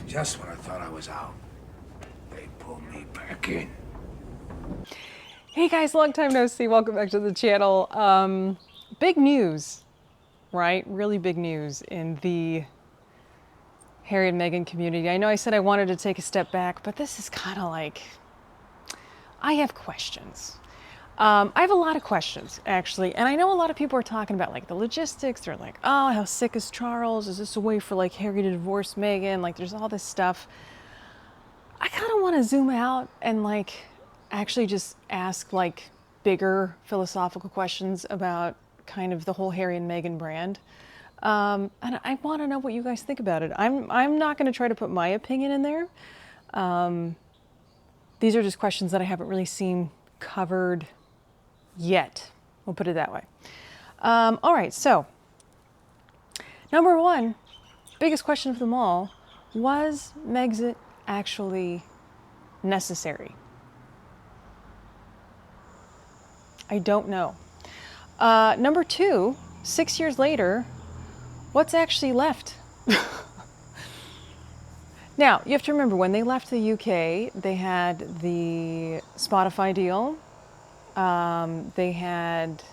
Just when I thought I was out, they pulled me back in. Hey guys, long time no see. Welcome back to the channel. Big news, right? Really big news in the Harry and Meghan community. I know I said I wanted to take a step back, but this is kind of like, I have questions. I have a lot of questions, actually. And I know a lot of people are talking about like the logistics. They're like, oh, how sick is Charles? Is this a way for like Harry to divorce Meghan? Like there's all this stuff. I kind of want to zoom out and like actually just ask like bigger philosophical questions about kind of the whole Harry and Meghan brand. And I want to know what you guys think about it. I'm not going to try to put my opinion in there. These are just questions that I haven't really seen covered yet. We'll put it that way. All right, so number one, biggest question of them all, was Megxit actually necessary? I don't know. Number two, 6 years later, what's actually left? Now, you have to remember, when they left the UK, they had the Spotify deal. They had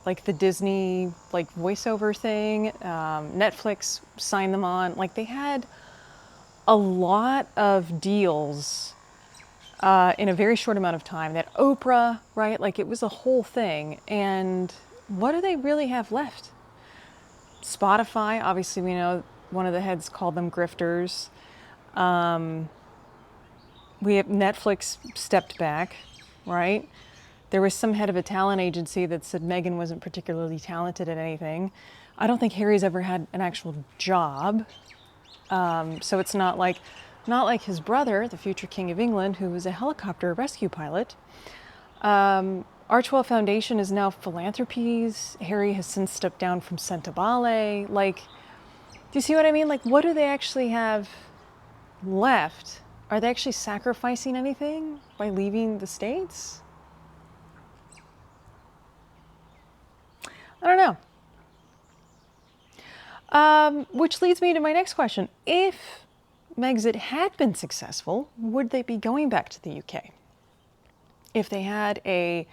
like the Disney like voiceover thing. Netflix signed them on. Like they had a lot of deals in a very short amount of time. That Oprah, right? Like it was a whole thing. And what do they really have left? Spotify, obviously we know one of the heads called them grifters. We have Netflix stepped back, right? There was some head of a talent agency that said Meghan wasn't particularly talented at anything. I don't think Harry's ever had an actual job. So it's not like his brother, the future King of England, who was a helicopter rescue pilot. Archewell Foundation is now Philanthropies. Harry has since stepped down from Sentebale. Like, do you see what I mean? Like, what do they actually have left? Are they actually sacrificing anything by leaving the States? I don't know. Which leads me to my next question. If Megxit had been successful, would they be going back to the UK? If they had a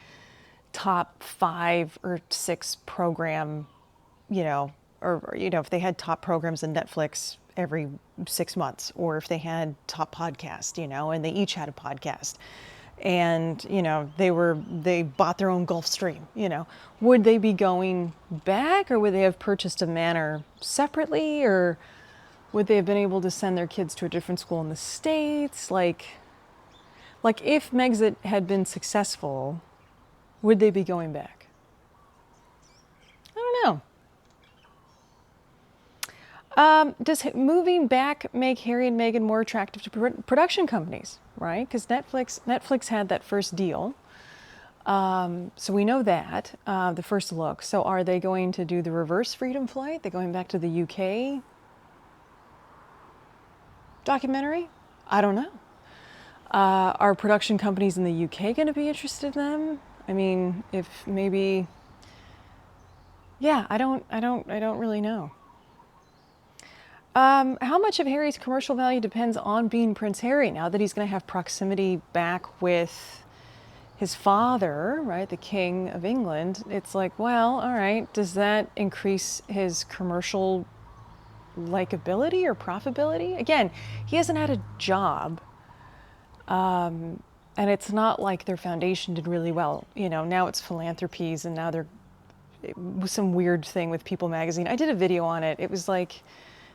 top 5 or 6 program, if they had top programs in Netflix every 6 months, or if they had top podcast, and they each had a podcast, and they bought their own Gulfstream, would they be going back, or would they have purchased a manor separately, or would they have been able to send their kids to a different school in the States? Like if Megxit had been successful, would they be going back? I don't know. Does moving back make Harry and Meghan more attractive to production companies, right? Because Netflix had that first deal. So we know that, the first look. So are they going to do the reverse freedom flight? They're going back to the UK documentary? I don't know. Are production companies in the UK going to be interested in them? I mean, if maybe, yeah, I don't really know. How much of Harry's commercial value depends on being Prince Harry now that he's going to have proximity back with his father, right, the King of England? It's like, well, all right, does that increase his commercial likability or profitability? Again, he hasn't had a job, and it's not like their foundation did really well. Now it's Philanthropies, and now it was some weird thing with People magazine. I did a video on it. It was like,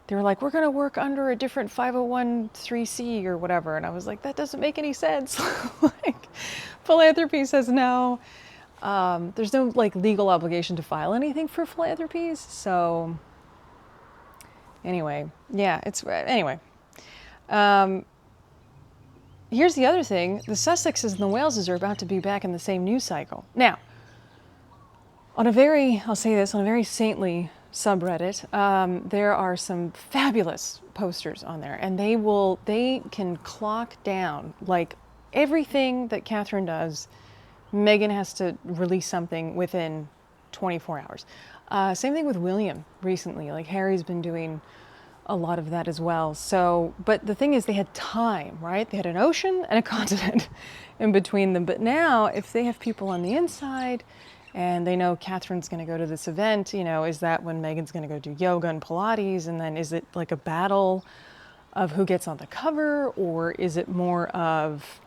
they were like, we're going to work under a different 501(c) or whatever. And I was like, that doesn't make any sense. Like, Philanthropy says no. There's no like legal obligation to file anything for Philanthropies. So anyway, yeah, anyway. Here's the other thing. The Sussexes and the Waleses are about to be back in the same news cycle. Now, I'll say this, on a very saintly subreddit, there are some fabulous posters on there, and they can clock down like everything that Catherine does. Meghan has to release something within 24 hours. Same thing with William recently. Like Harry's been doing a lot of that as well. So, but the thing is, they had time, right? They had an ocean and a continent in between them. But now, if they have people on the inside and they know Catherine's going to go to this event, you know, is that when Meghan's going to go do yoga and Pilates? And then is it like a battle of who gets on the cover? Or is it more of,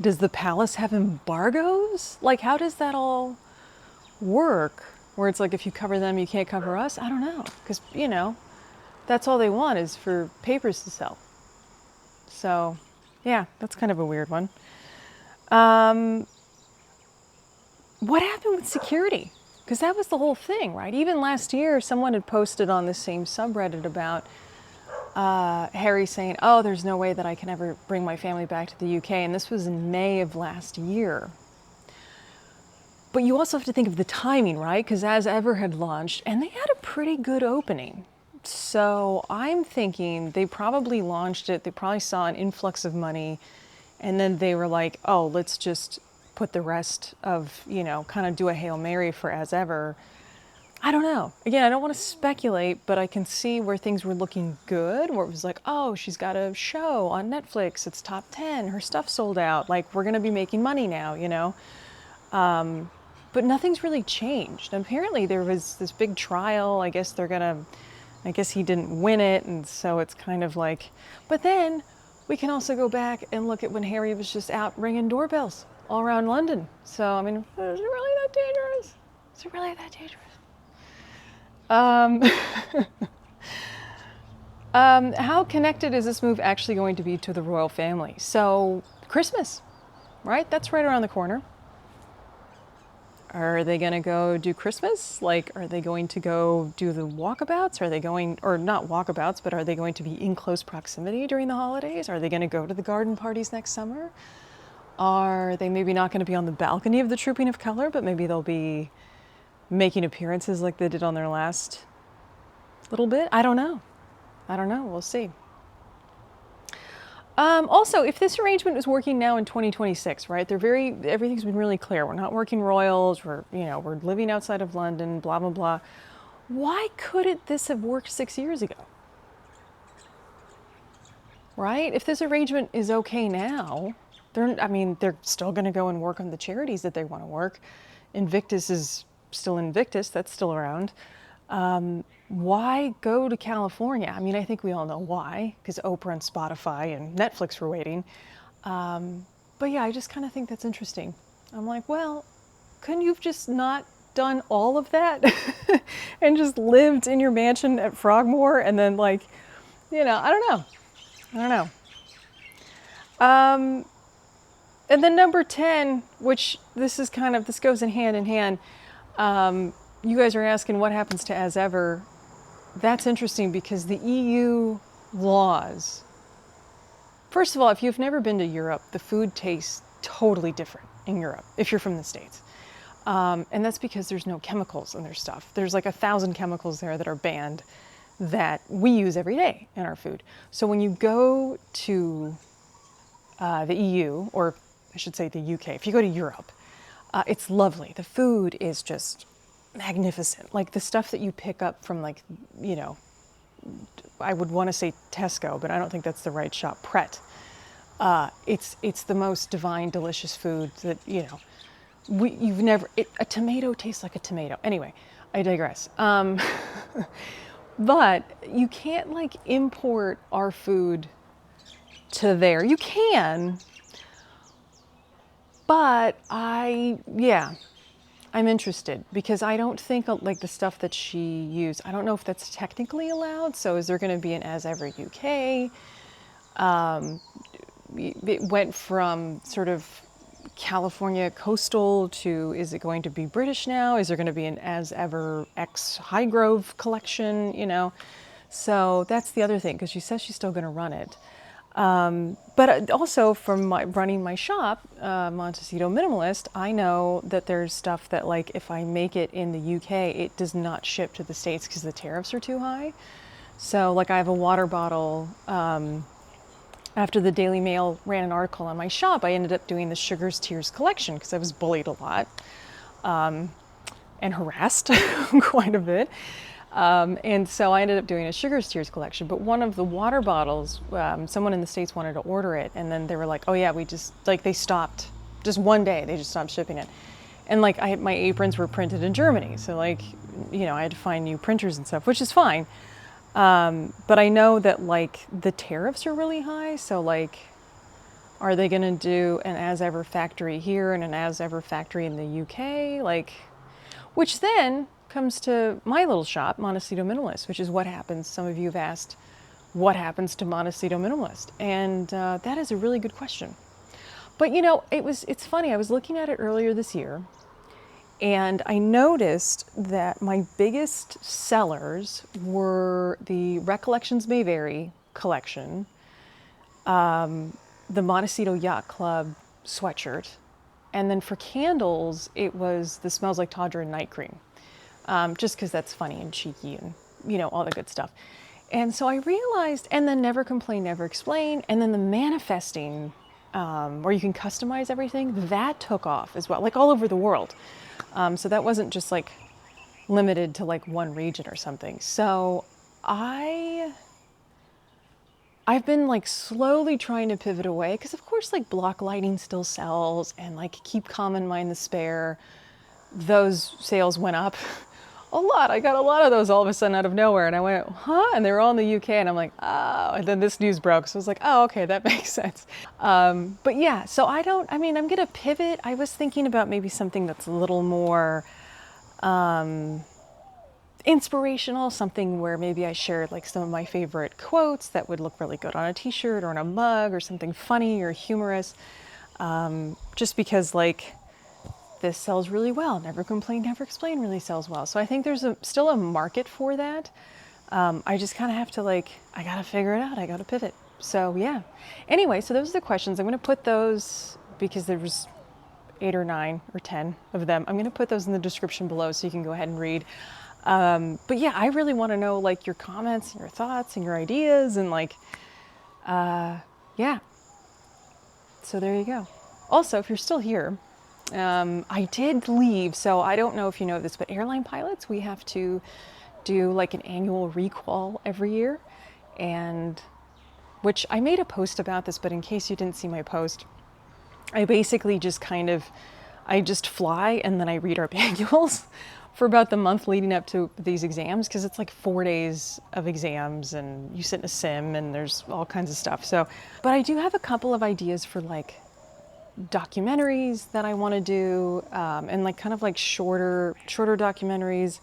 does the palace have embargoes? Like, how does that all work? Where it's like, if you cover them, you can't cover us? I don't know. Because, you know, that's all they want is for papers to sell. So, yeah, that's kind of a weird one. What happened with security? Because that was the whole thing, right? Even last year, someone had posted on the same subreddit about Harry saying, oh, there's no way that I can ever bring my family back to the UK. And this was in May of last year. But you also have to think of the timing, right? Because As Ever had launched, and they had a pretty good opening. So I'm thinking they probably launched it, they probably saw an influx of money, and then they were like, oh, let's just put the rest of, you know, kind of do a Hail Mary for As Ever. I don't know. Again, I don't want to speculate, but I can see where things were looking good, where it was like, oh, she's got a show on Netflix, it's top 10, her stuff sold out, like we're going to be making money now, you know? But nothing's really changed. And apparently there was this big trial, I guess he didn't win it, and so it's kind of like, but then we can also go back and look at when Harry was just out ringing doorbells all around London. So, I mean, is it really that dangerous? Is it really that dangerous? How connected is this move actually going to be to the royal family? So, Christmas, right? That's right around the corner. Are they going to go do Christmas? Like, are they going to go do the walkabouts? Are they going, or not walkabouts, but are they going to be in close proximity during the holidays? Are they going to go to the garden parties next summer? Are they maybe not going to be on the balcony of the Trooping of Color, but maybe they'll be making appearances like they did on their last little bit? I don't know. We'll see. Also, if this arrangement is working now in 2026, right? Everything's been really clear. We're not working royals. We're living outside of London, blah, blah, blah. Why couldn't this have worked 6 years ago? Right? If this arrangement is okay now, they're still going to go and work on the charities that they want to work. Invictus is still Invictus. That's still around. Why go to California? I mean, I think we all know why, because Oprah and Spotify and Netflix were waiting. But yeah, I just kind of think that's interesting. I'm like, well, couldn't you've just not done all of that and just lived in your mansion at Frogmore and then I don't know. And then number 10, which this goes in hand. You guys are asking what happens to As Ever. That's interesting because the EU laws, first of all, if you've never been to Europe, the food tastes totally different in Europe if you're from the States. And that's because there's no chemicals in their stuff. There's like 1,000 chemicals there that are banned that we use every day in our food. So when you go to the EU, or I should say the UK, if you go to Europe, it's lovely. The food is just magnificent. Like the stuff that you pick up from I would want to say Tesco, but I don't think that's the right shop. Pret. It's the most divine, delicious food that, a tomato tastes like a tomato. Anyway, I digress. But you can't import our food to there. You can, but I'm interested because I don't think the stuff that she used, I don't know if that's technically allowed. So is there going to be an As Ever UK? It went from sort of California coastal to, is it going to be British now? Is there going to be an As Ever X Highgrove collection, So that's the other thing, because she says she's still going to run it. But also from running my shop, Montecito Minimalist, I know that there's stuff that if I make it in the UK, it does not ship to the States because the tariffs are too high. So I have a water bottle, after the Daily Mail ran an article on my shop, I ended up doing the Sugars Tears collection because I was bullied a lot, and harassed quite a bit. And so I ended up doing a Sugar Steers collection. But one of the water bottles, someone in the States wanted to order it. And then they were like, oh yeah, we just, like they stopped, just one day, they just stopped shipping it. And like my aprons were printed in Germany. So like, you know, I had to find new printers and stuff, which is fine. But I know that like the tariffs are really high. So like, are they going to do an as-ever factory here and an as-ever factory in the UK? Like, which then comes to my little shop, Montecito Minimalist, which is what happens. Some of you have asked, what happens to Montecito Minimalist? And that is a really good question. But you know, it's funny. I was looking at it earlier this year, and I noticed that my biggest sellers were the Recollections May Vary collection, the Montecito Yacht Club sweatshirt, and then for candles, it was the Smells Like Todger Night Cream. Just because that's funny and cheeky and, you know, all the good stuff. And so I realized, and then Never Complain, Never Explain, and then the manifesting, where you can customize everything, that took off as well, like all over the world. So that wasn't just like limited to like one region or something. So I've been like slowly trying to pivot away, because of course like block lighting still sells, and like Keep Calm and Mind the Spare, those sales went up a lot. I got a lot of those all of a sudden out of nowhere, and I went, huh? And they were all in the UK, and I'm like, oh, and then this news broke. So I was like, oh, okay, that makes sense. But yeah, so I'm gonna pivot. I was thinking about maybe something that's a little more inspirational, something where maybe I shared like some of my favorite quotes that would look really good on a t-shirt or on a mug, or something funny or humorous, just because like this sells really well. Never Complain, Never Explain really sells well. So I think there's still a market for that. I just kind of have to like, I got to figure it out. I got to pivot. So yeah. Anyway, so those are the questions. I'm going to put those, because there was 8 or 9 or 10 of them. I'm going to put those in the description below so you can go ahead and read. But yeah, I really want to know like your comments and your thoughts and your ideas, and like, yeah. So there you go. Also, if you're still here, I did leave, so I don't know if you know this, but airline pilots, we have to do like an annual recall every year, and which I made a post about this, but in case you didn't see my post, I basically just I just fly and then I read our manuals for about the month leading up to these exams, because it's like 4 days of exams and you sit in a sim and there's all kinds of stuff. So, but I do have a couple of ideas for like documentaries that I want to do, and like kind of like shorter documentaries.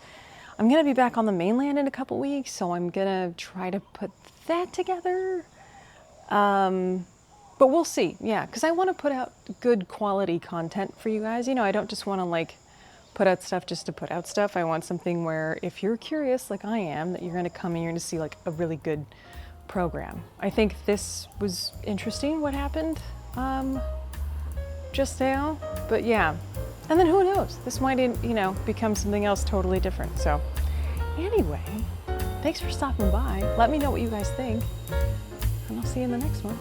I'm going to be back on the mainland in a couple weeks, so I'm going to try to put that together. But we'll see. Yeah, because I want to put out good quality content for you guys. You know, I don't just want to like put out stuff just to put out stuff. I want something where if you're curious like I am, that you're going to come and you're going to see like a really good program. I think this was interesting what happened just now, but yeah. And then who knows, this might, you know, become something else totally different. So anyway, thanks for stopping by. Let me know what you guys think, and I'll see you in the next one.